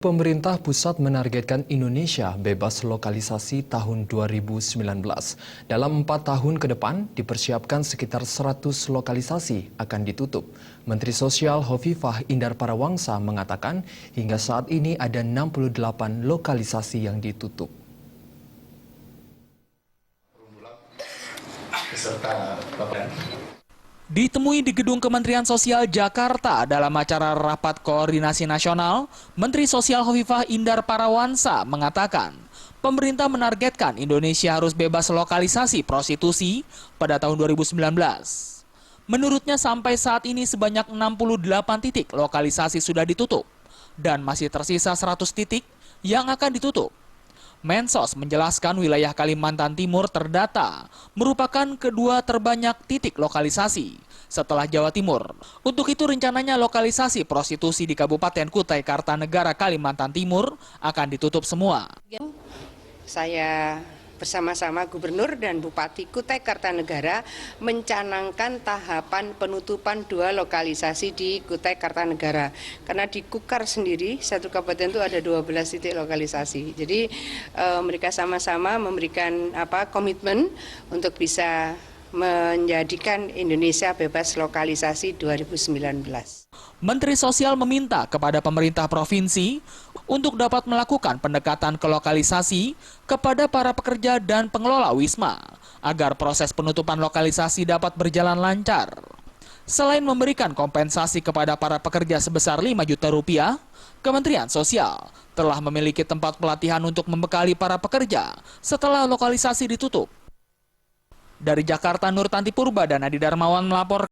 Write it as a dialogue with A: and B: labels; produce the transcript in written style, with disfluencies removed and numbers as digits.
A: Pemerintah pusat menargetkan Indonesia bebas lokalisasi tahun 2019. Dalam 4 tahun ke depan, dipersiapkan sekitar 100 lokalisasi akan ditutup. Menteri Sosial Hovifah Indar Parawangsa mengatakan hingga saat ini ada 68 lokalisasi yang ditutup.
B: Ditemui di Gedung Kementerian Sosial Jakarta dalam acara Rapat Koordinasi Nasional, Menteri Sosial Hovifah Indar Parawangsa mengatakan, pemerintah menargetkan Indonesia harus bebas lokalisasi prostitusi pada tahun 2019. Menurutnya sampai saat ini sebanyak 68 titik lokalisasi sudah ditutup dan masih tersisa 100 titik yang akan ditutup. Mensos menjelaskan wilayah Kalimantan Timur terdata merupakan kedua terbanyak titik lokalisasi setelah Jawa Timur. Untuk itu rencananya lokalisasi prostitusi di Kabupaten Kutai Kartanegara, Kalimantan Timur akan ditutup semua.
C: Saya bersama-sama Gubernur dan Bupati Kutai Kartanegara mencanangkan tahapan penutupan 2 lokalisasi di Kutai Kartanegara. Karena di Kukar sendiri, satu kabupaten itu ada 12 titik lokalisasi. Jadi mereka sama-sama memberikan komitmen untuk bisa menjadikan Indonesia bebas lokalisasi 2019.
B: Menteri Sosial meminta kepada pemerintah provinsi untuk dapat melakukan pendekatan ke lokalisasi kepada para pekerja dan pengelola wisma agar proses penutupan lokalisasi dapat berjalan lancar. Selain memberikan kompensasi kepada para pekerja sebesar 5 juta rupiah, Kementerian Sosial telah memiliki tempat pelatihan untuk membekali para pekerja setelah lokalisasi ditutup. Dari Jakarta, Nur Tanti Purba dan Adi Darmawan melapor.